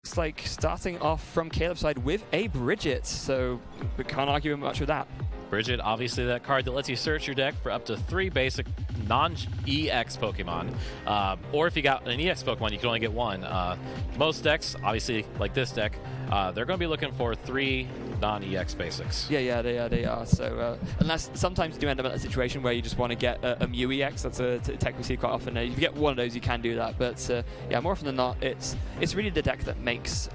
looks like starting off from Caleb's side with a Bridget, so we can't argue much with that. Bridget, obviously that card that lets you search your deck for up to 3 basic non-EX Pokemon. Or if you got an EX Pokemon, you can only get 1. Most decks, obviously like this deck, they're going to be looking for 3 non-EX basics. Yeah, they are. So unless sometimes you do end up in a situation where you just want to get a Mew EX, that's a tech we see quite often. If you get one of those, you can do that. But yeah, more often than not, it's really the deck that makes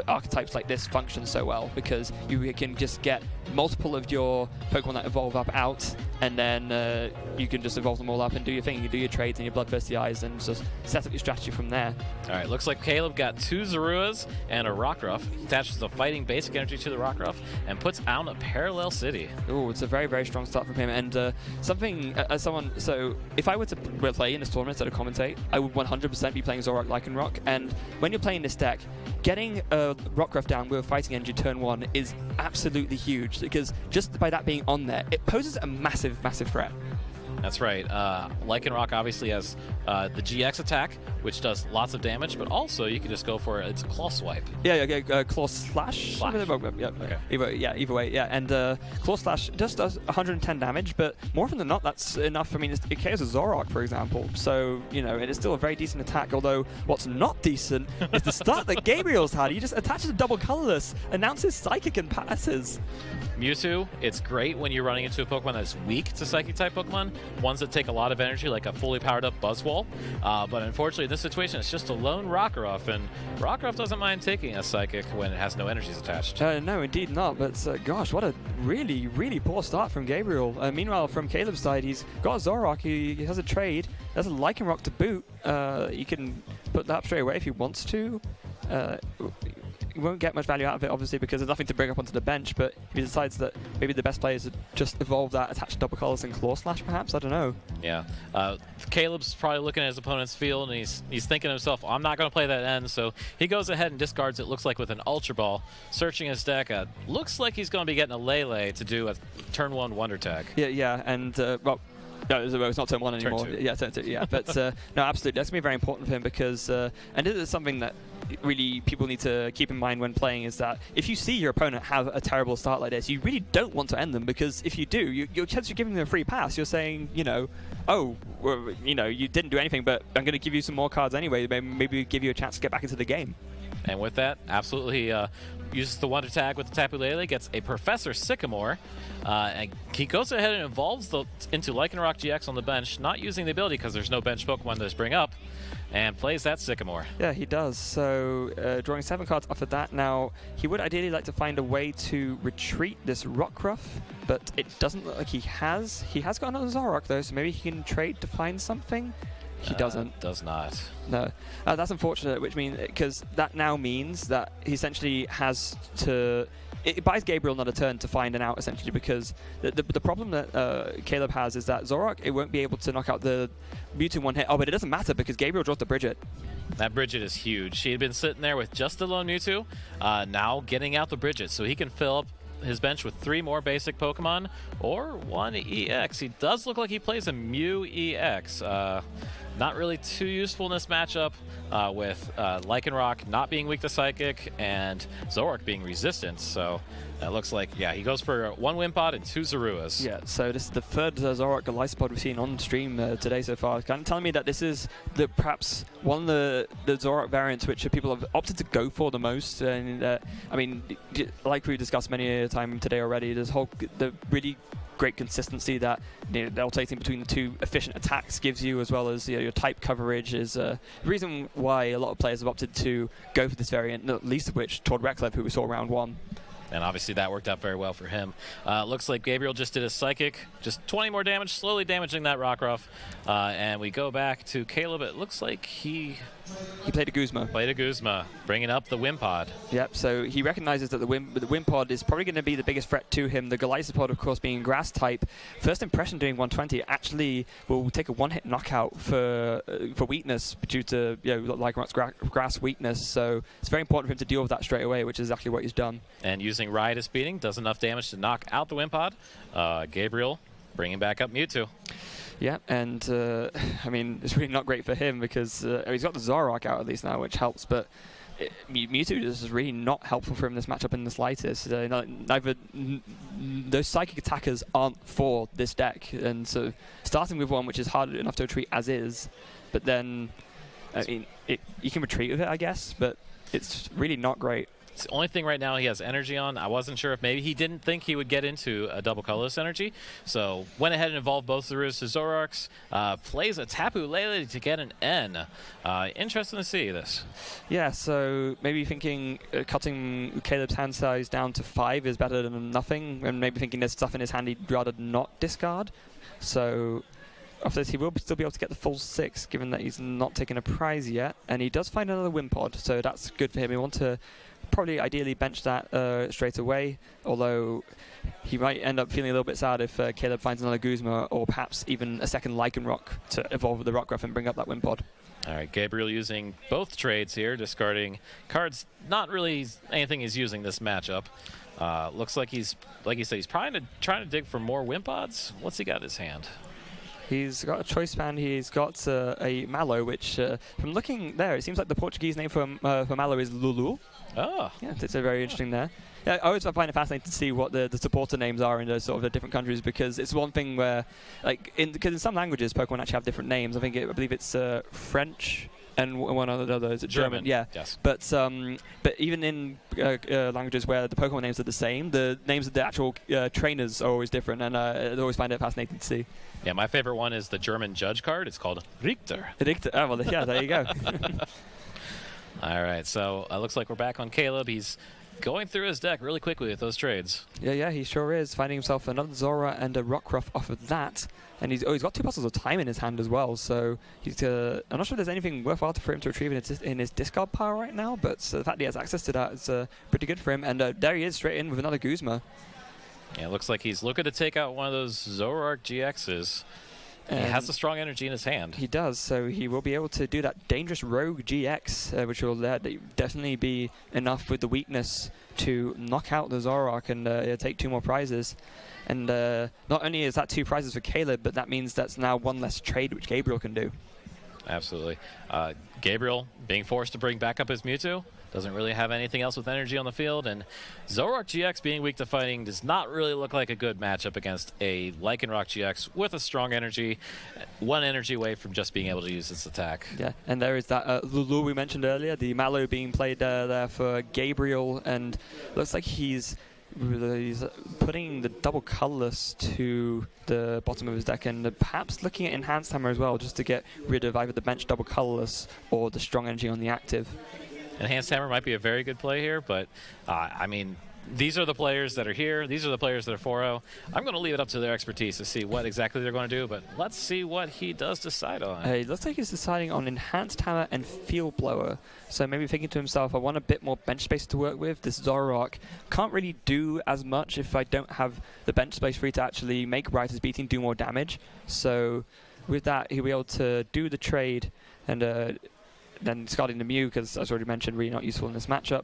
archetypes like this function so well, because you can just get multiple of your Pokemon that evolve up out, and then you can just evolve them all up and do your thing. You do your trades and your Bloodthirsty Eyes and just set up your strategy from there. All right, looks like Caleb got 2 Zoruas and a Rockruff, attaches a fighting basic energy to the Rockruff, and puts out a Parallel City. Oh, it's a very, very strong start from him. And something, as someone, so if I were to play in this tournament instead of commentate, I would 100% be playing Zoroark Lycanroc. And when you're playing this deck, getting a Rockruff down with a fighting energy turn 1 is absolutely huge, because just by that being on there, it poses a massive, massive threat. That's right. Lycanroc obviously has the GX attack, which does lots of damage, but also you can just go for its Claw Swipe. Yeah, Claw Slash. Slash. Yeah, Okay. Either way, yeah. And Claw Slash just does 110 damage, but more often than not, that's enough. I mean, it KOs a Zoroark, for example. So, you know, it is still a very decent attack, although what's not decent is the start that Gabriel's had. He just attaches a double colorless, announces Psychic, and passes. Mewtwo, it's great when you're running into a Pokemon that's weak to Psychic-type Pokemon, ones that take a lot of energy, like a fully powered-up Buzzwole. But unfortunately, in this situation, it's just a lone Rockruff, and Rockruff doesn't mind taking a Psychic when it has no energies attached. No, indeed not. But gosh, what a really, really poor start from Gabriel. Meanwhile, from Caleb's side, he's got a Zoroark. He has a trade. There's a Lycanroc to boot. He can put that up straight away if he wants to. He won't get much value out of it, obviously, because there's nothing to bring up onto the bench, but if he decides that maybe the best play is to just evolve that, attach double colors and Claw Slash, perhaps? I don't know. Yeah. Caleb's probably looking at his opponent's field, and he's thinking to himself, I'm not going to play that end, so he goes ahead and discards it, looks like with an Ultra Ball, searching his deck. Looks like he's going to be getting a Lele to do a turn 1 Wonder Tag. Yeah, and, well, no, it's not turn 1 anymore. Turn 2. Yeah, turn 2, yeah. But no, absolutely, that's going to be very important for him, because, and this is something that really people need to keep in mind when playing, is that if you see your opponent have a terrible start like this, you really don't want to end them, because if you do, your chance of giving them a free pass, you're saying, you know, oh, well, you know, you didn't do anything, but I'm going to give you some more cards anyway, maybe give you a chance to get back into the game. And with that, absolutely uses the Wonder Tag with the Tapu Lele, gets a Professor Sycamore, and he goes ahead and evolves into Lycanroc GX on the bench, not using the ability because there's no bench Pokemon to bring up, and plays that Sycamore. Yeah, he does. So drawing 7 cards off of that. Now, he would ideally like to find a way to retreat this Rockruff, but it doesn't look like he has. He has got another Zoroark, though, so maybe he can trade to find something. He doesn't. Does not. No. That's unfortunate, which means, because that now means that he essentially has to... It buys Gabriel another turn to find an out, essentially, because the problem that Caleb has is that Zoroark, it won't be able to knock out the Mewtwo one hit. Oh, but it doesn't matter, because Gabriel draws the Bridget. That Bridget is huge. She had been sitting there with just the lone Mewtwo, now getting out the Bridget, so he can fill up his bench with 3 more basic Pokemon, or 1 EX. He does look like he plays a Mew EX. Not really too useful in this matchup, with Lycanroc not being weak to Psychic and Zoroark being resistant. So that looks like, yeah, he goes for 1 Wimpod and 2 Zoruas. Yeah, so this is the 3rd Zoroark Golisopod we've seen on stream today so far. Kind of telling me that this is perhaps one of the Zoroark variants which people have opted to go for the most. And I mean, like we discussed many a time today already, the really great consistency that the alternating between the 2 efficient attacks gives you, as well as your type coverage, is the reason why a lot of players have opted to go for this variant, not least of which Tord Reklev, who we saw round 1. And obviously that worked out very well for him. Looks like Gabriel just did a Psychic, just 20 more damage, slowly damaging that Rockruff. And we go back to Caleb. It looks like he played a Guzma. Played a Guzma, bringing up the Wimpod. Yep, so he recognizes that the Wimpod is probably going to be the biggest threat to him. The Golisopod, of course, being Grass type. First impression doing 120 actually will take a 1-hit knockout for weakness due to Lycanroc's Grass weakness. So it's very important for him to deal with that straight away, which is exactly what he's done. And using Riotous Beating does enough damage to knock out the Wimpod. Gabriel bringing back up Mewtwo. Yeah, and I mean, it's really not great for him because he's got the Zoroark out at least now, which helps, but Mewtwo is really not helpful for him in this matchup in the slightest. Those psychic attackers aren't for this deck, and so starting with one which is hard enough to retreat as is, but then you can retreat with it, I guess, but it's really not great. It's the only thing right now he has energy on. I wasn't sure if maybe he didn't think he would get into a double colorless energy, so went ahead and evolved both Zaruras to Zoroarks. Plays a Tapu Lele to get an N. Interesting to see this. Yeah, so maybe thinking cutting Caleb's hand size down to 5 is better than nothing, and maybe thinking there's stuff in his hand he'd rather not discard. So after this, he will still be able to get the full 6, given that he's not taken a prize yet, and he does find another Wimpod, so that's good for him. We want to probably ideally bench that straight away, although he might end up feeling a little bit sad if Caleb finds another Guzma or perhaps even a second Lycanroc to evolve with the Rockruff and bring up that Wimpod. All right, Gabriel using both trades here, discarding cards. Not really anything he's using this matchup. Looks like he's, like you said, he's trying to dig for more Wimpods. What's he got in his hand? He's got a choice band. He's got a Mallow, which, from looking there, it seems like the Portuguese name for Mallow is Lulu. Oh. Yeah, it's very interesting there. Yeah, I always find it fascinating to see what the supporter names are in those sort of the different countries, because it's one thing where, because in some languages, Pokemon actually have different names. I believe it's French and one other. Is it German? Yeah. Yes. But even in languages where the Pokemon names are the same, the names of the actual trainers are always different, and I always find it fascinating to see. Yeah, my favorite one is the German judge card. It's called Reiter. Reiter. Oh, well, yeah, there you go. All right, so it looks like we're back on Caleb. He's going through his deck really quickly with those trades. Yeah, he sure is. Finding himself another Zora and a Rockruff off of that. And he's got 2 puzzles of time in his hand as well, so he's I'm not sure there's anything worthwhile for him to retrieve in his discard pile right now, but the fact that he has access to that is pretty good for him. And there he is, straight in with another Guzma. Yeah, it looks like he's looking to take out one of those Zoroark GXs. He has a strong energy in his hand. He does, so he will be able to do that Dangerous Rogue GX, which will definitely be enough with the weakness to knock out the Zoroark and take 2 more prizes. And not only is that 2 prizes for Caleb, but that means that's now 1 less trade which Gabriel can do. Absolutely. Gabriel being forced to bring back up his Mewtwo. Doesn't really have anything else with energy on the field, and Zoroark GX being weak to fighting does not really look like a good matchup against a Lycanroc GX with a strong energy, 1 energy away from just being able to use its attack. Yeah, and there is that Lulu we mentioned earlier, the Mallow being played there for Gabriel, and looks like he's putting the double colorless to the bottom of his deck, and perhaps looking at Enhanced Hammer as well, just to get rid of either the bench double colorless or the strong energy on the active. Enhanced Hammer might be a very good play here, but these are the players that are here. These are the players that are 4-0. I'm going to leave it up to their expertise to see what exactly they're going to do, but let's see what he does decide on. It looks like he's deciding on Enhanced Hammer and Field Blower. So maybe thinking to himself, I want a bit more bench space to work with. This Zoroark can't really do as much if I don't have the bench space free to actually make Reiter's beating do more damage. So with that, he'll be able to do the trade and then discarding the Mew, because as already mentioned, really not useful in this matchup.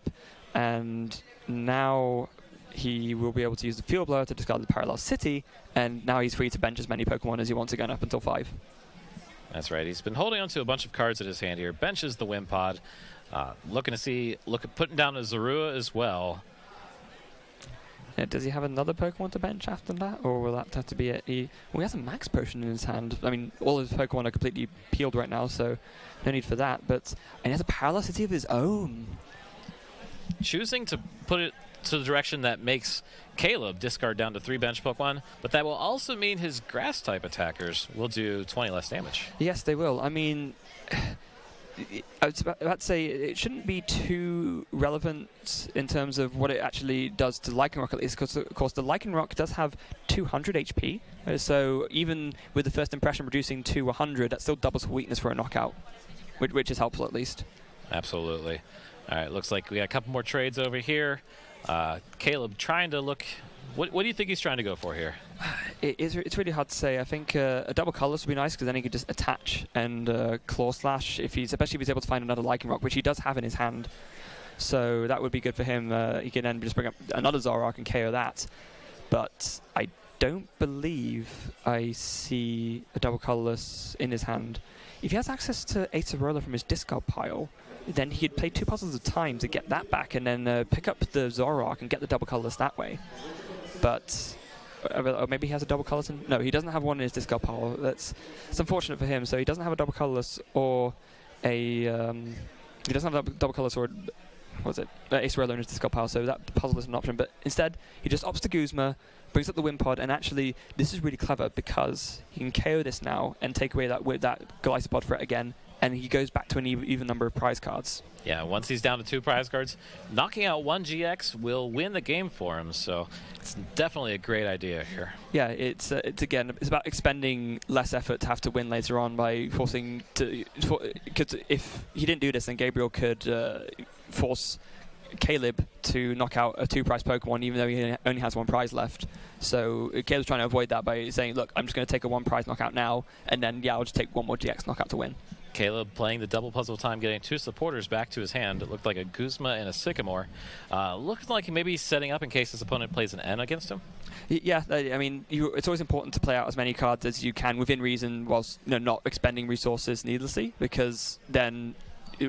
And now he will be able to use the Field Blower to discard the Parallel City, and now he's free to bench as many Pokemon as he wants again up until 5. That's right. He's been holding on to a bunch of cards in his hand here. Benches the Wimpod. Looking to putting down a Zorua as well. Does he have another Pokemon to bench after that, or will that have to be it? He has a Max Potion in his hand. I mean, all his Pokemon are completely peeled right now, so no need for that. And he has a Parallel City of his own. Choosing to put it to the direction that makes Caleb discard down to 3 bench Pokemon, but that will also mean his Grass-type attackers will do 20 less damage. Yes, they will. I mean, I was about to say it shouldn't be too relevant in terms of what it actually does to Lycanroc, at least, because of course the Lycanroc does have 200 HP, so even with the first impression reducing to 100, that still doubles weakness for a knockout, which is helpful at least. Absolutely. All right, looks like we got a couple more trades over here. Caleb trying to look. What do you think he's trying to go for here? It's really hard to say. I think a double colorless would be nice, because then he could just attach and claw slash, especially if he's able to find another Lycanroc, which he does have in his hand. So that would be good for him. He can then just bring up another Zoroark and KO that. But I don't believe I see a double colorless in his hand. If he has access to Acerola from his discard pile, then he'd play 2 puzzles at a time to get that back, and then pick up the Zoroark and get the double colorless that way. But or maybe he has a double colorless. No, he doesn't have one in his discard pile. It's unfortunate for him. So he doesn't have a double colorless or a he doesn't have a double colorless or what was it? Ace Roller in his discard pile. So that puzzle is an option. But instead, he just opts to Guzma, brings up the Wind Pod, and actually this is really clever because he can KO this now and take away that Glycopod threat again. And he goes back to an even number of prize cards. Yeah, once he's down to 2 prize cards, knocking out 1 GX will win the game for him. So it's definitely a great idea here. Yeah, it's about expending less effort to have to win later on by forcing to. Because if he didn't do this, then Gabriel could force Caleb to knock out a 2-prize Pokemon, even though he only has 1 prize left. So Caleb's trying to avoid that by saying, "Look, I'm just going to take a 1-prize knockout now, and then I'll just take 1 more GX knockout to win." Caleb playing the double puzzle time, getting 2 supporters back to his hand. It looked like a Guzma and a Sycamore. Looks like he may be setting up in case his opponent plays an N against him. Yeah, I mean, it's always important to play out as many cards as you can within reason, whilst not expending resources needlessly, because then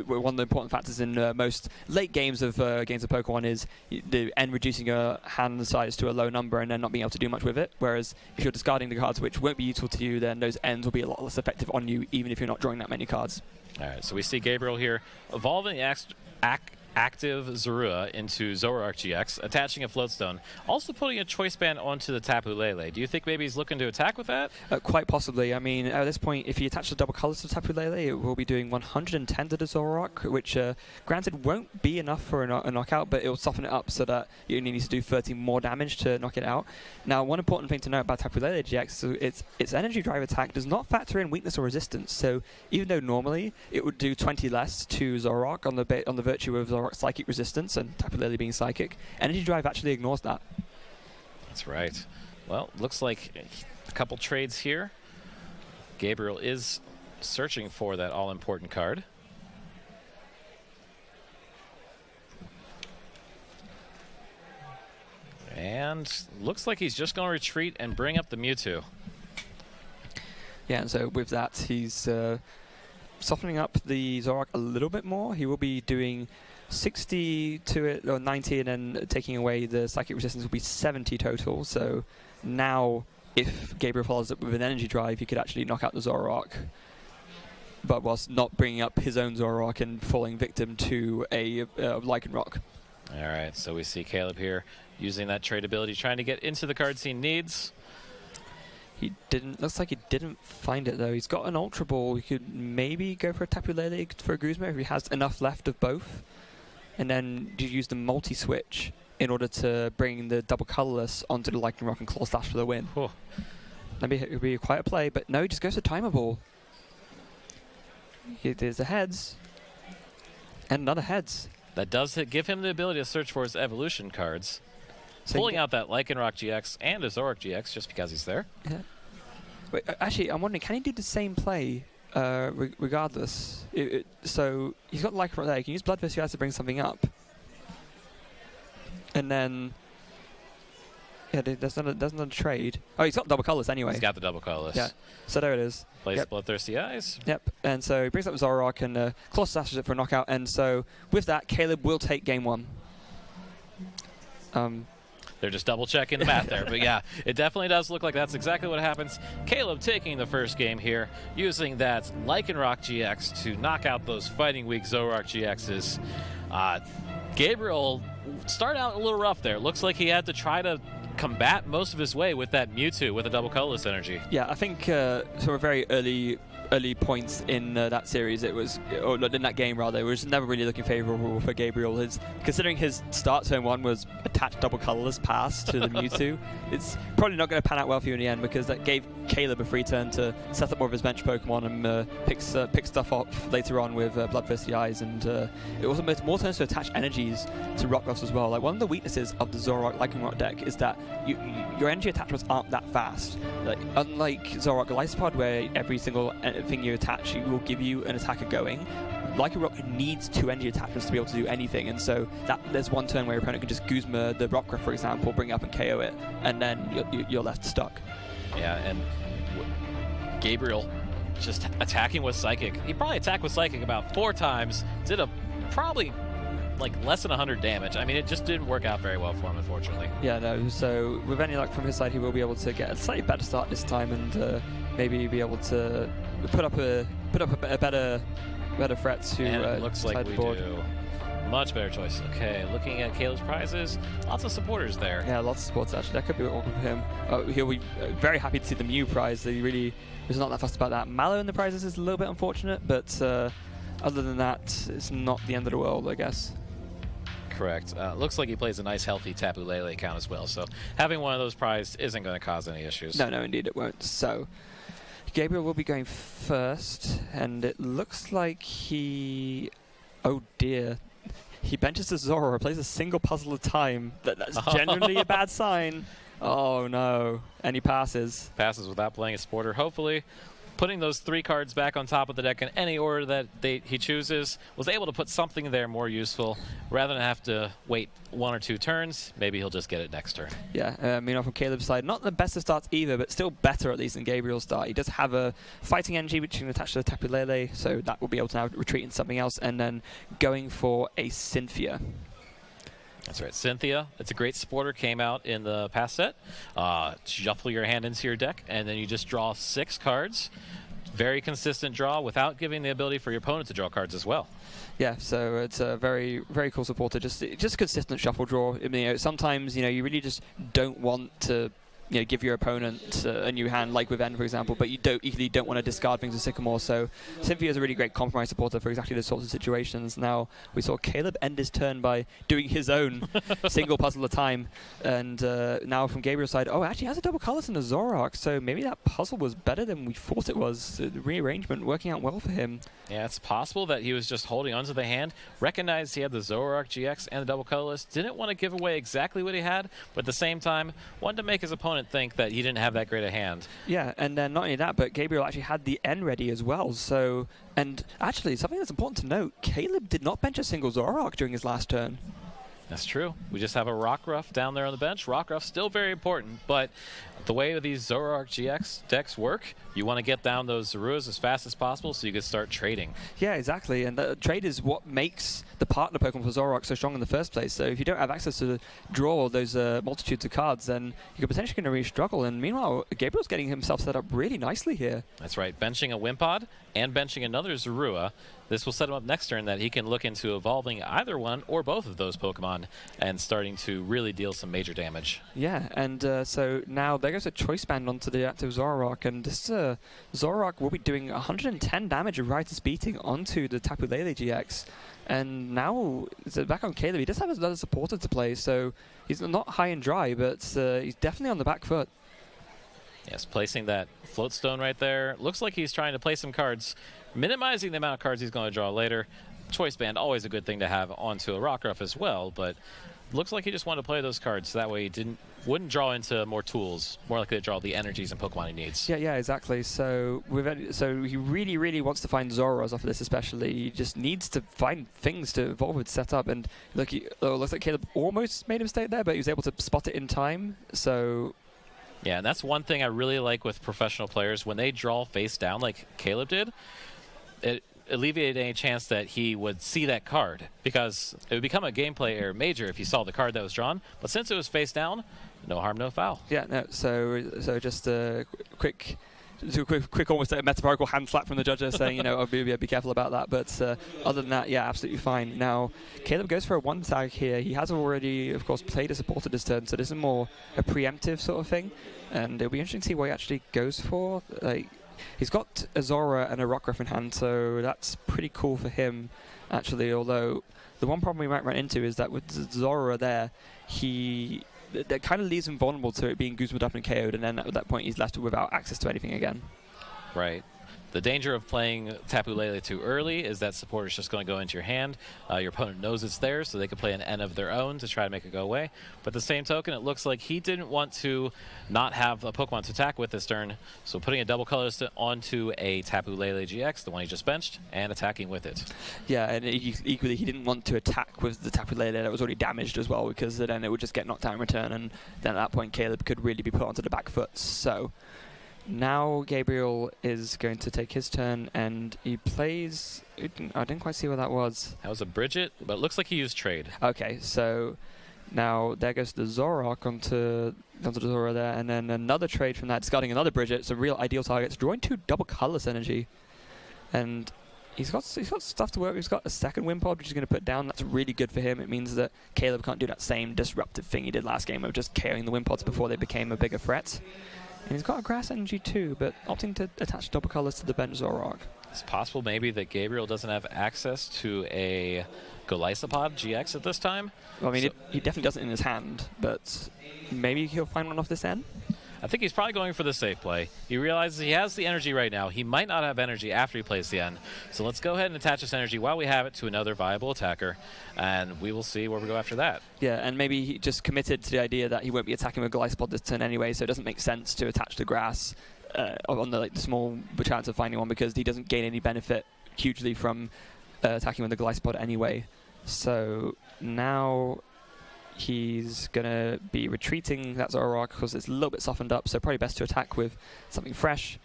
one of the important factors in most late games of Pokemon is the N reducing your hand size to a low number and then not being able to do much with it. Whereas if you're discarding the cards which won't be useful to you, then those Ns will be a lot less effective on you, even if you're not drawing that many cards. All right, so we see Gabriel here evolving the active Zorua into Zoroark GX, attaching a Floatstone, also putting a Choice Band onto the Tapu Lele. Do you think maybe he's looking to attack with that? Quite possibly. I mean, at this point, if he attaches the double colors to Tapu Lele, it will be doing 110 to the Zoroark, which, granted, won't be enough for a knockout, but it will soften it up so that you only need to do 30 more damage to knock it out. Now, one important thing to note about Tapu Lele GX is its Energy Drive attack does not factor in weakness or resistance. So even though normally it would do 20 less to Zoroark on the virtue of Zoroark's Psychic Resistance and Tapu Lele being Psychic, Energy Drive actually ignores that. That's right. Well, looks like a couple trades here. Gabriel is searching for that all-important card. And looks like he's just going to retreat and bring up the Mewtwo. Yeah, and so with that, he's softening up the Zoroark a little bit more. He will be doing 60 to it, or 90, and then taking away the Psychic Resistance will be 70 total. So now, if Gabriel follows up with an Energy Drive, he could actually knock out the Zoroark, but whilst not bringing up his own Zoroark and falling victim to a Lycanroc. All right, so we see Caleb here using that trade ability, trying to get into the cards he needs. He didn't. Looks like he didn't find it though. He's got an Ultra Ball. He could maybe go for a Tapu Lele for a Guzma if he has enough left of both, and then you use the multi-switch in order to bring the double colorless onto the Lycanroc and Claw Slash for the win. Oh. Maybe it would be quite a play, but no, he just goes to Timer Ball. There's a heads and another heads. That does give him the ability to search for his evolution cards. So pulling out that Lycanroc GX and a Zoroark GX just because he's there. Yeah. Wait, actually, I'm wondering, can he do the same play regardless? So he's got Lycanroc there. He can use Blood Fist to bring something up. And then... Yeah, there's another trade. Oh, he's got double colorless anyway. He's got the double colorless. Yeah. So there it is. Plays Bloodthirsty Eyes. Yep. And so he brings up Zoroark and Claw Slashes it for a knockout. And so with that, Caleb will take game 1. They're just double-checking the math there. But yeah, it definitely does look like that's exactly what happens. Caleb taking the first game here, using that Lycanroc GX to knock out those fighting weak Zoroark GXs. Gabriel started out a little rough there. Looks like he had to try to combat most of his way with that Mewtwo with a double colorless energy. Yeah, I think from a very early points in that series, it was, or in that game rather, it was never really looking favorable for Gabriel. Considering his start turn 1 was attached double colorless pass to the Mewtwo, it's probably not going to pan out well for you in the end, because that gave Caleb a free turn to set up more of his bench Pokemon and pick stuff up later on with Bloodthirsty Eyes, and it also made more turns to attach energies to Rockruffs as well. Like, one of the weaknesses of the Zoroark Lycanroc deck is that your energy attachments aren't that fast. Like, unlike Zoroark Glycopod, where every single thing you attach will give you an attacker going, Lycanroc needs 2 energy attachments to be able to do anything, and so there's one turn where your opponent can just Guzma the Rockruff, for example, bring it up and KO it, and then you're left stuck. Yeah, and Gabriel just attacking with Psychic. He probably attacked with Psychic about 4 times, did a probably like less than 100 damage. I mean, it just didn't work out very well for him, unfortunately. Yeah, no. So with any luck from his side, he will be able to get a slightly better start this time, and maybe be able to put up a better threat to and it looks like the we board. do. Much better choice. Okay, looking at Caleb's prizes, lots of supporters there. Yeah, lots of supporters actually. That could be awkward for him. He'll be very happy to see the Mew prize. He really was not that fussed about that. Mallow in the prizes is a little bit unfortunate, but other than that, it's not the end of the world, I guess. Correct. Looks like he plays a nice, healthy Tapu Lele account as well, so having one of those prized isn't going to cause any issues. No, indeed it won't. So, Gabriel will be going first, and it looks like he... Oh dear. He benches the Zora, plays a single puzzle at a time. That's generally a bad sign. Oh no. And he passes. Passes without playing a supporter. Hopefully, putting those 3 cards back on top of the deck in any order that he chooses, was able to put something there more useful. Rather than have to wait 1 or 2 turns, maybe he'll just get it next turn. Yeah, meanwhile from Caleb's side, not the best of starts either, but still better at least than Gabriel's start. He does have a fighting energy which can attach to the Tapu Lele, so that will be able to now retreat into something else, and then going for a Cynthia. That's right, Cynthia. It's a great supporter, came out in the past set. Shuffle your hand into your deck, and then you just draw 6 cards. Very consistent draw without giving the ability for your opponent to draw cards as well. Yeah, so it's a very, very cool supporter. Just consistent shuffle draw. I mean, sometimes you really just don't want to give your opponent a new hand, like with N, for example, but you equally don't want to discard things with Sycamore. So Cynthia is a really great compromise supporter for exactly those sorts of situations. Now, we saw Caleb end his turn by doing his own single puzzle at a time. And now from Gabriel's side, actually has a double colors and a Zoroark, so maybe that puzzle was better than we thought it was. The rearrangement working out well for him. Yeah, it's possible that he was just holding onto the hand, recognized he had the Zoroark GX and the double colorless, didn't want to give away exactly what he had, but at the same time, wanted to make his opponent think that he didn't have that great a hand. Yeah, and then not only that, but Gabriel actually had the N ready as well. So, and actually, something that's important to note, Caleb did not bench a single Zoroark during his last turn. That's true. We just have a Rockruff down there on the bench. Rockruff's still very important, but the way these Zoroark GX decks work, you want to get down those Zoruas as fast as possible so you can start trading. Yeah, exactly. And the trade is what makes the partner Pokemon for Zoroark so strong in the first place. So if you don't have access to draw those multitudes of cards, then you could potentially going to really struggle. And meanwhile, Gabriel's getting himself set up really nicely here. That's right. Benching a Wimpod and benching another Zorua. This will set him up next turn that he can look into evolving either one or both of those Pokemon and starting to really deal some major damage. Yeah, and so now there goes a Choice Band onto the active Zoroark, and this Zoroark will be doing 110 damage of Reiter's beating onto the Tapu Lele GX. And now, back on Caleb, he does have another supporter to play, so he's not high and dry, but he's definitely on the back foot. Yes, placing that Float Stone right there. Looks like he's trying to play some cards, minimizing the amount of cards he's going to draw later. Choice Band, always a good thing to have onto a Rockruff as well, but looks like he just wanted to play those cards so that way he wouldn't draw into more tools, more likely to draw the energies and Pokemon he needs. Yeah, exactly. So he really, really wants to find Zoras off of this especially. He just needs to find things to evolve with set up, and look, looks like Caleb almost made a mistake there, but he was able to spot it in time, so... Yeah, and that's one thing I really like with professional players. When they draw face down like Caleb did, it alleviated any chance that he would see that card, because it would become a gameplay error major if he saw the card that was drawn. But since it was face down, no harm, no foul. Yeah, no, so just a quick almost a metaphorical hand slap from the judges saying, be careful about that. But other than that, yeah, absolutely fine. Now, Caleb goes for a one tag here. He has already, of course, played a supporter this turn, so this is more a preemptive sort of thing. And it'll be interesting to see what he actually goes for. He's got a Zora and a Rockruff in hand, so that's pretty cool for him, actually. Although the one problem we might run into is that with Zora there, that kind of leaves him vulnerable to it being Guzma'd up and KO'd, and then at that point he's left without access to anything again. Right. The danger of playing Tapu Lele too early is that supporter's just going to go into your hand. Your opponent knows it's there, so they can play an N of their own to try to make it go away. But the same token, it looks like he didn't want to not have a Pokemon to attack with this turn, so putting a double colorless onto a Tapu Lele GX, the one he just benched, and attacking with it. Yeah, and equally he didn't want to attack with the Tapu Lele that was already damaged as well, because then it would just get knocked out in return, and then at that point Caleb could really be put onto the back foot. So now Gabriel is going to take his turn, and he plays... I didn't quite see what that was. That was a Bridget, but it looks like he used trade. Okay, so now there goes the Zorok onto the Zora there, and then another trade from that, discarding another Bridget. It's a real ideal target. It's drawing 2 double colorless energy, and he's got stuff to work. He's got a second Wind Pod, which he's going to put down. That's really good for him. It means that Caleb can't do that same disruptive thing he did last game of just carrying the Wind Pods before they became a bigger threat. And he's got a grass energy too, but opting to attach double colors to the bench Zorok. It's possible maybe that Gabriel doesn't have access to a Golisopod GX at this time. Well, I mean, he definitely does it in his hand, but maybe he'll find one off this end. I think he's probably going for the safe play. He realizes he has the energy right now. He might not have energy after he plays the end. So let's go ahead and attach this energy while we have it to another viable attacker, and we will see where we go after that. Yeah, and maybe he just committed to the idea that he won't be attacking with Golisopod this turn anyway, so it doesn't make sense to attach the grass on the small chance of finding one, because he doesn't gain any benefit hugely from attacking with the Golisopod anyway. So now he's going to be retreating that Zorok because it's a little bit softened up, so probably best to attack with something fresh.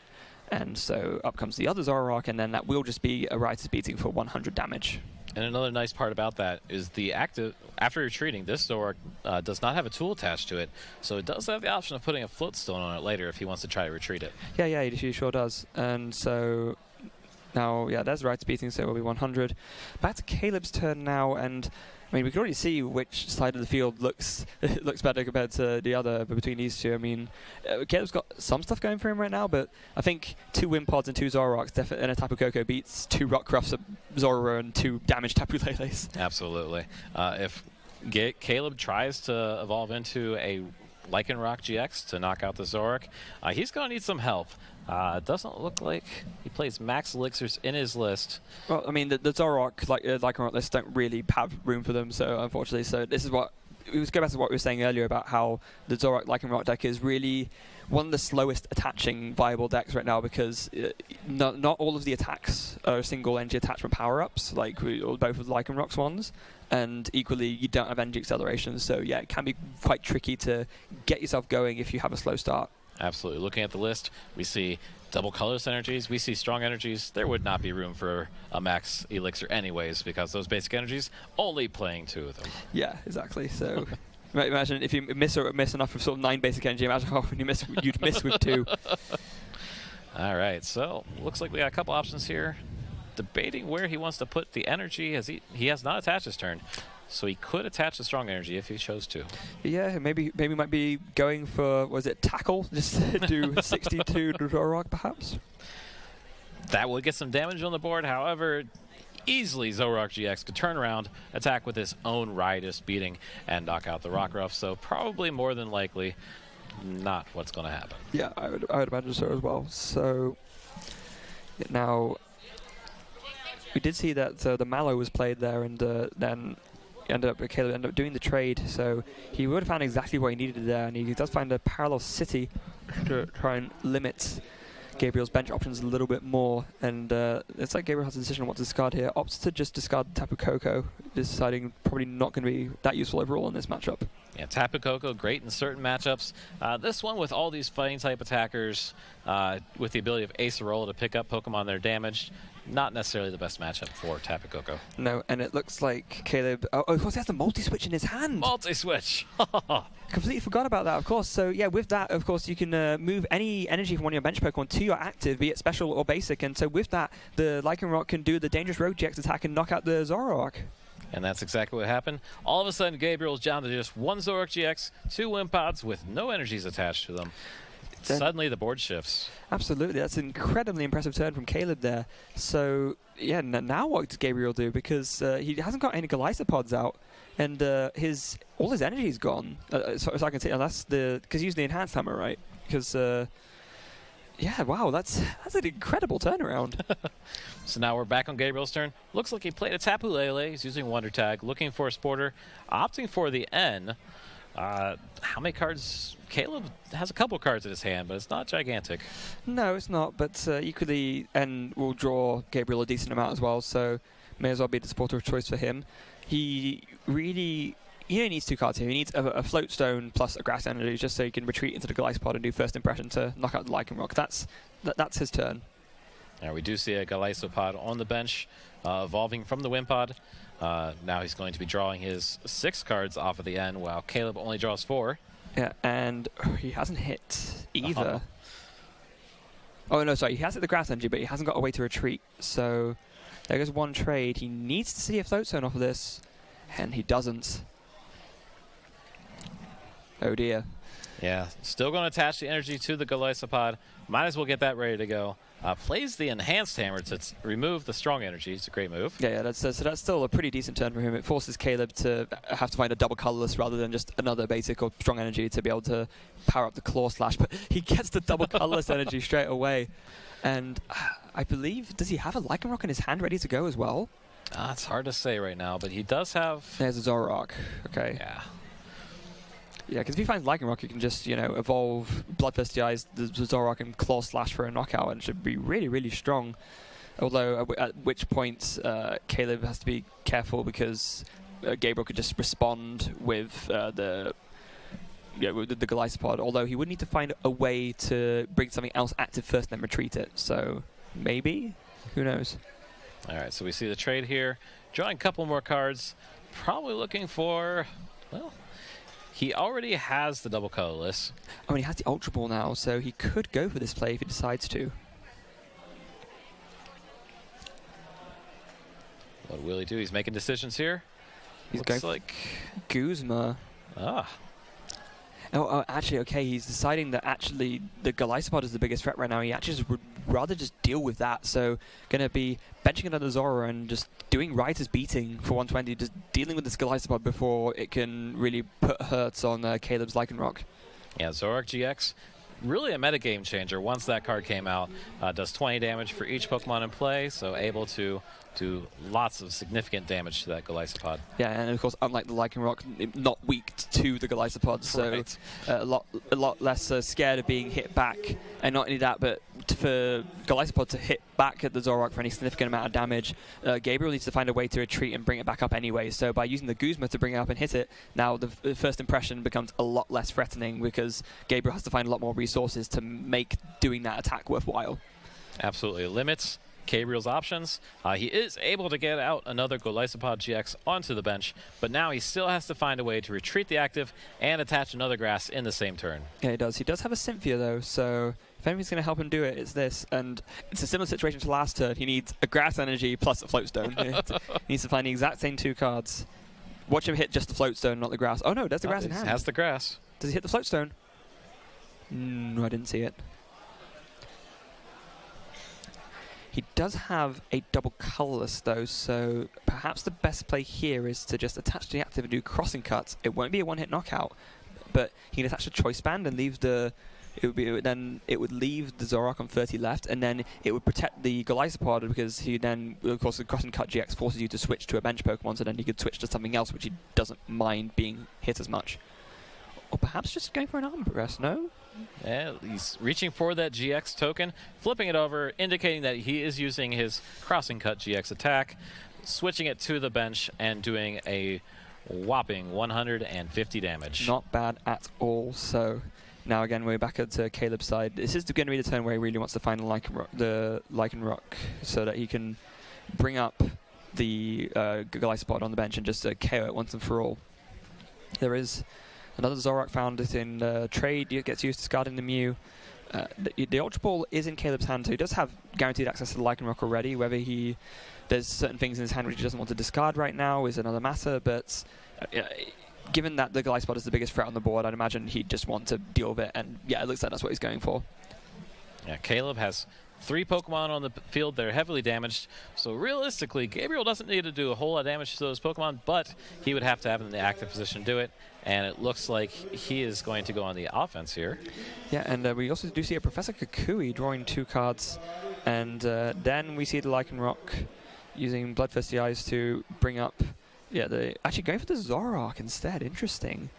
And so up comes the other Zorok, and then that will just be a Reiter's beating for 100 damage. And another nice part about that is the after retreating, this Zorok does not have a tool attached to it, so it does have the option of putting a float stone on it later if he wants to try to retreat it. Yeah, he sure does. And so now, yeah, there's Reiter's beating, so it will be 100. Back to Caleb's turn now, and I mean, we can already see which side of the field looks better compared to the other between these two. I mean, Caleb's got some stuff going for him right now, but I think 2 Wind Pods and 2 Zoroks and a Tapu Koko beats 2 Rockruffs, a Zorora, and 2 damaged Tapu Leles. Absolutely. If Caleb tries to evolve into a Lycanroc GX to knock out the Zorok, he's going to need some help. It doesn't look like he plays max elixirs in his list. Well, I mean, the Zorok, Lycanroc lists don't really have room for them, so unfortunately. So this is what... Let's go back to what we were saying earlier about how the Zorok Lycanroc deck is really one of the slowest attaching viable decks right now, because not all of the attacks are single energy attachment power-ups, like both of Lycanroc's ones. And equally, you don't have energy acceleration, so yeah, it can be quite tricky to get yourself going if you have a slow start. Absolutely. Looking at the list, we see double colorless energies, we see strong energies. There would not be room for a max elixir anyways, because those basic energies only playing 2 of them. Yeah, exactly. So imagine if you miss enough of sort of 9 basic energy, imagine how often you'd miss with 2. All right, so looks like we got a couple options here. Debating where he wants to put the energy, as he has not attached his turn. So he could attach the strong energy if he chose to. Yeah, maybe might be going for, was it tackle? Just do 62 Zorok perhaps? That would get some damage on the board. However, easily Zorok GX could turn around, attack with his own Riotous beating, and knock out the Rockruff. So probably more than likely not what's going to happen. Yeah, I would imagine so as well. So now we did see that the Mallow was played there, and then Caleb ended up doing the trade, so he would have found exactly what he needed there, and he does find a parallel city to try and limit Gabriel's bench options a little bit more. And it's like Gabriel has a decision on what to discard here. Opts to just discard Tapu Koko, deciding probably not going to be that useful overall in this matchup. Yeah, Tapu Koko, great in certain matchups. This one with all these fighting type attackers, with the ability of Acerola to pick up Pokemon that are damaged, not necessarily the best matchup for Tapu Koko. No, and it looks like Caleb... Oh, of course, he has the multi-switch in his hand. Multi-switch! Completely forgot about that, of course. So, yeah, with that, of course, you can move any energy from one of your bench Pokemon to your active, be it special or basic. And so with that, the Lycanroc can do the Dangerous Rogue GX attack and knock out the Zorok. And that's exactly what happened. All of a sudden, Gabriel's down to just 1 Zorok GX, 2 Wind Pods with no energies attached to them. Suddenly, the board shifts. Absolutely. That's an incredibly impressive turn from Caleb there. So, yeah, now what does Gabriel do? Because he hasn't got any Golysopods out, and all his energy is gone. So I can say, that's because he used the Enhanced Hammer, right? Because, yeah, wow, that's an incredible turnaround. So now we're back on Gabriel's turn. Looks like he played a Tapu Lele. He's using Wonder Tag, looking for a Sporter, opting for the N. How many cards? Caleb has a couple cards in his hand, but it's not gigantic. No, it's not, but equally N will draw Gabriel a decent amount as well, so may as well be the supporter of choice for him. He really he only needs 2 cards here. He needs a float stone plus a grass energy just so he can retreat into the Gliscod and do first impression to knock out the Lycanroc. That's his turn. Now we do see a Golisopod on the bench, evolving from the Wimpod. Now he's going to be drawing his 6 cards off of the end, while Caleb only draws 4. Yeah, and he hasn't hit either. Oh, no, sorry. He has hit the grass energy, but he hasn't got a way to retreat. So there goes one trade. He needs to see a float zone off of this, and he doesn't. Oh, dear. Yeah, still going to attach the energy to the Golisopod. Might as well get that ready to go. Plays the Enhanced Hammer to remove the strong energy. It's a great move. Yeah, so that's still a pretty decent turn for him. It forces Caleb to have to find a double colorless rather than just another basic or strong energy to be able to power up the Claw Slash. But he gets the double colorless energy straight away. And I believe, does he have a Lycanroc in his hand ready to go as well? It's hard to say right now, but he does have... There's a Zoroark. Okay. Yeah. Yeah, because if he finds Lycanroc, he can just, evolve Bloodthirsty Eyes, the Zoroark, and Claw Slash for a knockout, and should be really, really strong. Although, at which point, Caleb has to be careful because Gabriel could just respond with the Golisopod, although he would need to find a way to bring something else active first and then retreat it. So, maybe? Who knows? All right, so we see the trade here. Drawing a couple more cards. Probably looking for, well... He already has the double colorless. Oh, and he has the Ultra Ball now, so he could go for this play if he decides to. What will he do? He's making decisions here. He's Looks going like Guzma. Oh, actually, okay, he's deciding that actually the Golisopod is the biggest threat right now. He actually would rather just deal with that. So, going to be benching another Zora and just doing Reiter's beating for 120, just dealing with this Golisopod before it can really put hurts on Caleb's Lycanroc. Yeah, Zoroark GX, really a metagame changer. Once that card came out, does 20 damage for each Pokemon in play, so able to do lots of significant damage to that Golisopod. Yeah, and of course, unlike the Lycanroc, not weak to the Golisopod, so Right. a lot less scared of being hit back. And not only that, but for Golisopod to hit back at the Zoroark for any significant amount of damage, Gabriel needs to find a way to retreat and bring it back up anyway. So by using the Guzma to bring it up and hit it, now the first impression becomes a lot less threatening because Gabriel has to find a lot more resources to make doing that attack worthwhile. Absolutely. Limits Gabriel's options. He is able to get out another Golisopod GX onto the bench, but now he still has to find a way to retreat the active and attach another grass in the same turn. Yeah, he does. He does have a Cynthia, though, so if anything's going to help him do it, it's this. And it's a similar situation to last turn. He needs a grass energy plus a float stone. He needs to find the exact same 2 cards. Watch him hit just the float stone, not the grass. Oh, no, there's the grass in hand. Has the grass. Does he hit the float stone? No, I didn't see it. He does have a double colorless though, so perhaps the best play here is to just attach the active and do crossing cuts. It won't be a one-hit knockout, but he can attach the choice band and leave the. It would leave the Zoroark on 30 left, and then it would protect the Golisopod because he then, of course, the crossing cut GX forces you to switch to a bench Pokemon, so then he could switch to something else which he doesn't mind being hit as much. Or perhaps just going for an arm press, no? Yeah, he's reaching for that GX token, flipping it over, indicating that he is using his crossing cut GX attack, switching it to the bench, and doing a whopping 150 damage. Not bad at all. So now again, we're back at Caleb's side. This is going to be the turn where he really wants to find the Lycanroc so that he can bring up the Golisopod on the bench and just KO it once and for all. There is another Zoroark found it in trade. It gets used discarding the Mew. The Ultra Ball is in Caleb's hand, so he does have guaranteed access to the Lycanroc already. Whether there's certain things in his hand which he doesn't want to discard right now is another matter, but given that the Golisopod is the biggest threat on the board, I'd imagine he'd just want to deal with it, and yeah, it looks like that's what he's going for. Yeah, Caleb has 3 Pokemon on the field that are heavily damaged, so realistically, Gabriel doesn't need to do a whole lot of damage to those Pokemon, but he would have to have them in the active position to do it, and it looks like he is going to go on the offense here. Yeah, and we also do see a Professor Kukui drawing 2 cards, and then we see the Lycanroc using Bloodthirsty Eyes to bring up, actually going for the Zoroark instead. Interesting.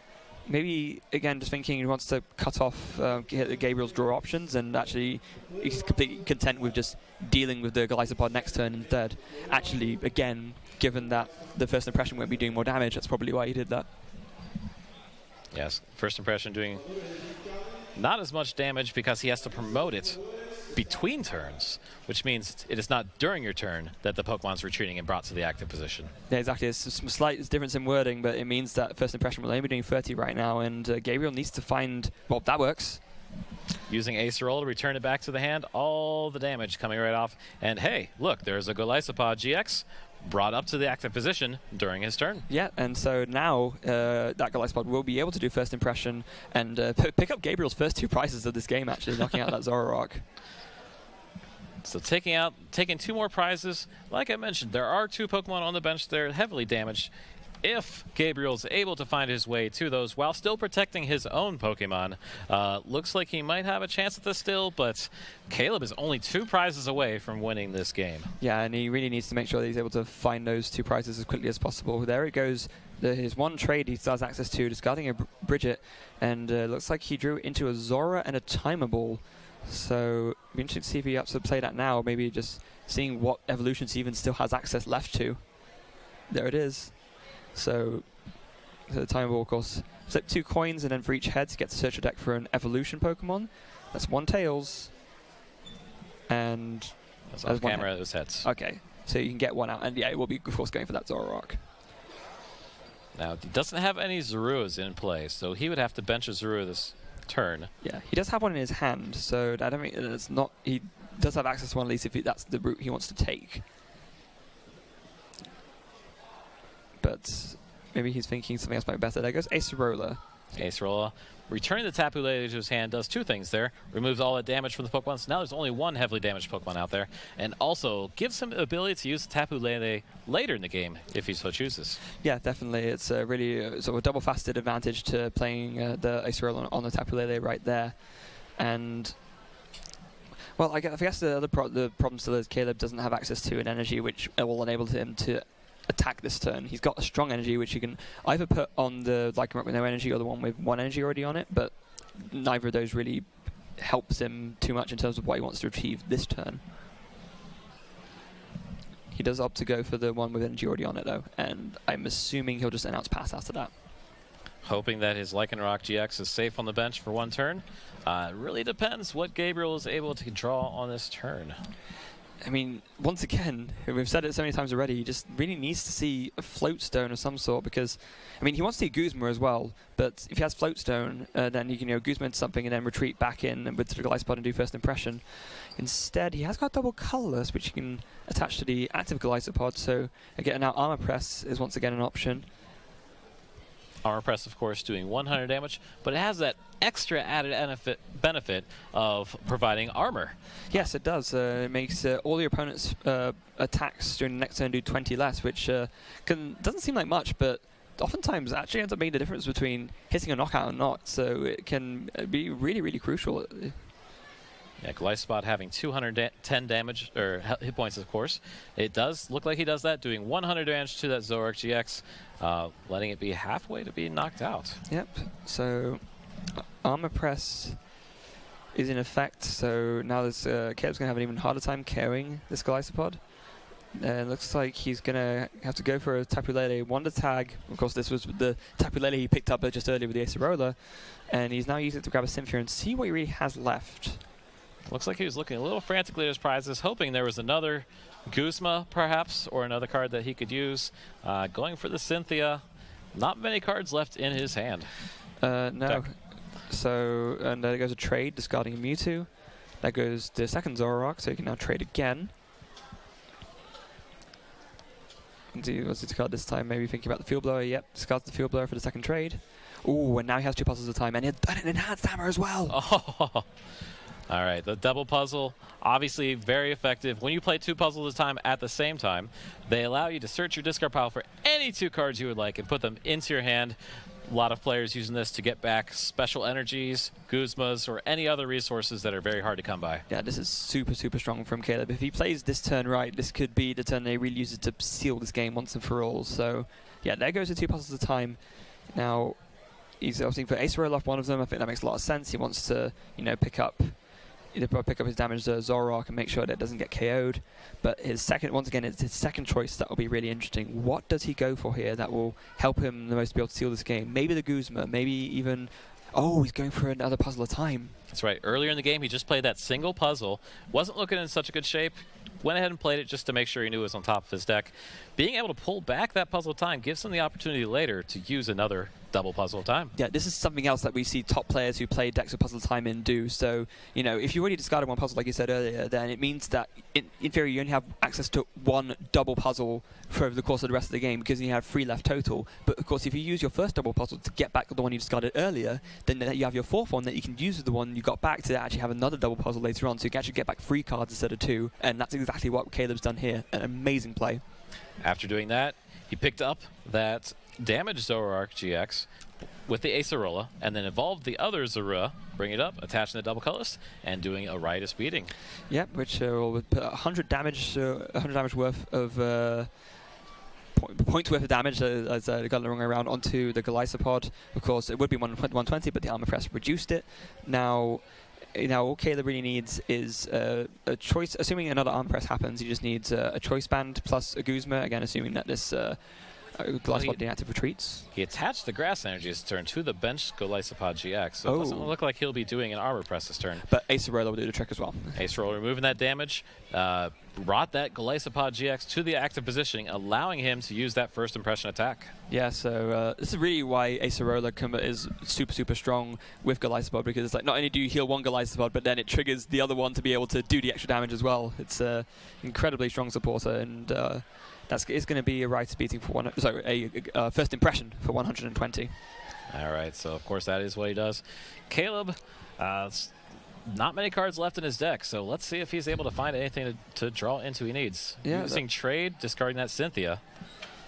Maybe, again, just thinking he wants to cut off Gabriel's draw options, and actually he's completely content with just dealing with the Golisopod next turn instead. Actually, again, given that the first impression won't be doing more damage, that's probably why he did that. Yes, first impression doing not as much damage because he has to promote it between turns, which means it is not during your turn that the Pokemon's retreating and brought to the active position. Yeah, exactly. There's some slight difference in wording, but it means that first impression will only be doing 30 right now, and Gabriel needs to find... Well, that works. Using Ace Roll to return it back to the hand, all the damage coming right off. And hey, look, there's a Golisopod GX brought up to the active position during his turn. Yeah, and so now that Golisopod will be able to do first impression and pick up Gabriel's first 2 prizes of this game, actually, knocking out that Zoroark. So taking 2 more prizes. Like I mentioned, there are 2 Pokemon on the bench that are heavily damaged. If Gabriel's able to find his way to those while still protecting his own Pokemon, looks like he might have a chance at this still, but Caleb is only 2 prizes away from winning this game. Yeah, and he really needs to make sure that he's able to find those 2 prizes as quickly as possible. There it goes. His one trade he still has access to, discarding a Bridget, and looks like he drew into a Zora and a Timer Ball. So, it'd be interesting to see if he ups to play that now, maybe just seeing what evolutions he even still has access left to. There it is. So the Timer Ball, of course, flip 2 coins, and then for each head, you get to search your deck for an evolution Pokemon. That's 1 Tails. And... That's off camera, it was heads. Okay, so you can get 1 out, and yeah, it will be, of course, going for that Zoroark. Now, he doesn't have any Zoruas in play, so he would have to bench a Zorua this turn. Yeah, he does have one in his hand, so I don't think it's not... He does have access to one, at least if that's the route he wants to take. But maybe he's thinking something else might be better. There goes Acerola. Acerola. Returning the Tapu Lele to his hand does 2 things there. Removes all that damage from the Pokemon. So now there's only 1 heavily damaged Pokemon out there. And also gives him the ability to use the Tapu Lele later in the game if he so chooses. Yeah, definitely. It's a really sort of a double-faceted advantage to playing the Acerola on the Tapu Lele right there. And... Well, I guess the other the problem still is Caleb doesn't have access to an energy which will enable him to attack this turn. He's got a strong energy which he can either put on the Lycanroc with no energy or the one with 1 energy already on it, but neither of those really helps him too much in terms of what he wants to achieve this turn. He does opt to go for the one with energy already on it though, and I'm assuming he'll just announce pass after that. Hoping that his Lycanroc GX is safe on the bench for 1 turn. It really depends what Gabriel is able to draw on this turn. I mean, once again, we've said it so many times already, he just really needs to see a Float Stone of some sort because, I mean, he wants to see Guzma as well, but if he has Float Stone, then he can, Guzma into something and then retreat back in with the Golisopod and do first impression. Instead, he has got double Colorless, which he can attach to the active Golisopod, so again, now Armor Press is once again an option. Armor Press, of course, doing 100 damage, but it has that extra added benefit of providing armor. Yes, it does. It makes all your opponent's attacks during the next turn do 20 less, which doesn't seem like much, but oftentimes actually ends up making the difference between hitting a knockout or not, so it can be really, really crucial. Yeah, Golisopod having 210 damage, or hit points, of course. It does look like he does that, doing 100 damage to that Zoroark GX, letting it be halfway to being knocked out. Yep, so Armor Press is in effect, so now this Caleb's going to have an even harder time carrying this Golisopod. Looks like he's going to have to go for a Tapu Lele Wonder Tag. Of course, this was the Tapu Lele he picked up just earlier with the Acerola, and he's now using it to grab a Cynthia and see what he really has left. Looks like he was looking a little frantically at his prizes, hoping there was another Guzma, perhaps, or another card that he could use. Going for the Cynthia. Not many cards left in his hand. No. Deck. So, and there goes a trade, discarding a Mewtwo. There goes the second Zoroark, so he can now trade again. What's he discard this time? Maybe thinking about the Field Blower. Yep, discards the Field Blower for the second trade. Ooh, and now he has 2 puzzles at a time, and an Enhanced Hammer as well! Oh. All right, the double puzzle, obviously very effective. When you play 2 puzzles at a time at the same time, they allow you to search your discard pile for any 2 cards you would like and put them into your hand. A lot of players using this to get back special energies, Guzmas, or any other resources that are very hard to come by. Yeah, this is super, super strong from Caleb. If he plays this turn right, this could be the turn they really use it to seal this game once and for all. So, yeah, there goes the 2 puzzles at a time. Now, he's opting for Acerola off one of them. I think that makes a lot of sense. He wants to, pick up he'll pick up his damage to Zoroark and make sure that it doesn't get KO'd. But his second, once again, it's his second choice that will be really interesting. What does he go for here that will help him the most to be able to seal this game? Maybe the Guzma, maybe even... Oh, he's going for another puzzle at a time. That's right. Earlier in the game, he just played that single puzzle. Wasn't looking in such a good shape. Went ahead and played it just to make sure he knew it was on top of his deck. Being able to pull back that puzzle at a time gives him the opportunity later to use another double puzzle at a time. Yeah, this is something else that we see top players who play decks of puzzle time in do. So, you know, if you already discarded one puzzle, like you said earlier, then it means that, in theory, you only have access to one double puzzle for the course of the rest of the game because you have 3 left total. But, of course, if you use your first double puzzle to get back the one you discarded earlier, then you have your fourth one that you can use with the one you got back to actually have another double puzzle later on. So you can actually get back 3 cards instead of 2. And that's exactly what Caleb's done here. An amazing play. After doing that, he picked up that damaged Zoroark GX with the Acerola, and then evolved the other Zorua, bring it up, attaching the double colorless, and doing a Ritus beating. Yep, which will put 100 damage worth of points worth of damage, as I got the wrong way around, onto the Golisopod. Of course, it would be 120, but the armor press reduced it. Now all Caleb really needs is a choice. Assuming another arm press happens, he just needs a choice band plus a Guzma. Again, assuming that this Golisopod deactive retreats. He attached the grass energy this turn to the bench Golisopod GX, so it doesn't look like he'll be doing an armor press this turn. But Acerola will do the trick as well. Acerola removing that damage, brought that Golisopod GX to the active positioning, allowing him to use that first impression attack. Yeah, so this is really why Acerola is super, super strong with Golisopod, because it's like not only do you heal one Golisopod, but then it triggers the other one to be able to do the extra damage as well. It's an incredibly strong supporter, and it's going to be a Reiter beating for a first impression for 120. All right, so of course that is what he does. Caleb, not many cards left in his deck, so let's see if he's able to find anything to draw into he needs. Yeah, using trade, discarding that Cynthia.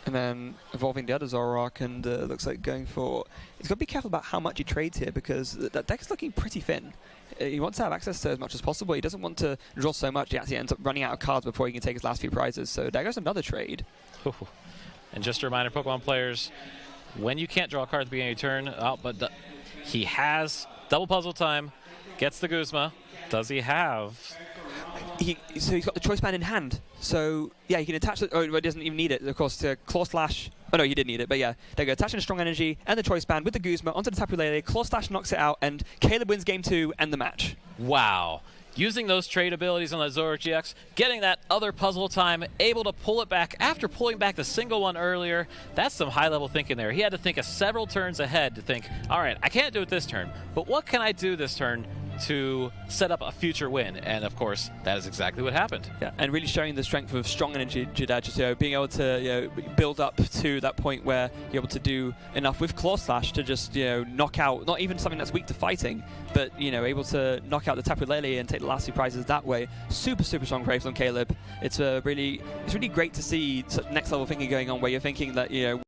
And then evolving the other Zoroark, and looks like going for... He's got to be careful about how much he trades here, because that deck's looking pretty thin. He wants to have access to as much as possible. He doesn't want to draw so much he actually ends up running out of cards before he can take his last few prizes. So there goes another trade. And just a reminder, Pokemon players, when you can't draw a card at the beginning of your turn, he has double puzzle time, gets the Guzma. Does he have... So he's got the choice band in hand. So yeah, he can attach it. Oh, he doesn't even need it, of course, to Claw Slash. Oh no, he did need it, but yeah. There you go, attaching a strong energy and the choice band with the Guzma onto the Tapu Lele. Claw Slash knocks it out, and Caleb wins game 2 and the match. Wow. Using those trade abilities on that Zoroark GX, getting that other puzzle time, able to pull it back after pulling back the single one earlier. That's some high-level thinking there. He had to think of several turns ahead to think, all right, I can't do it this turn, but what can I do this turn to set up a future win? And of course, that is exactly what happened. Yeah, and really showing the strength of strong energy, Jidad, being able to build up to that point where you're able to do enough with Claw Slash to just knock out not even something that's weak to fighting, but able to knock out the Tapu Lele and take the last 2 prizes that way. Super, super strong play from Caleb. It's really great to see such next level thinking going on, where you're thinking that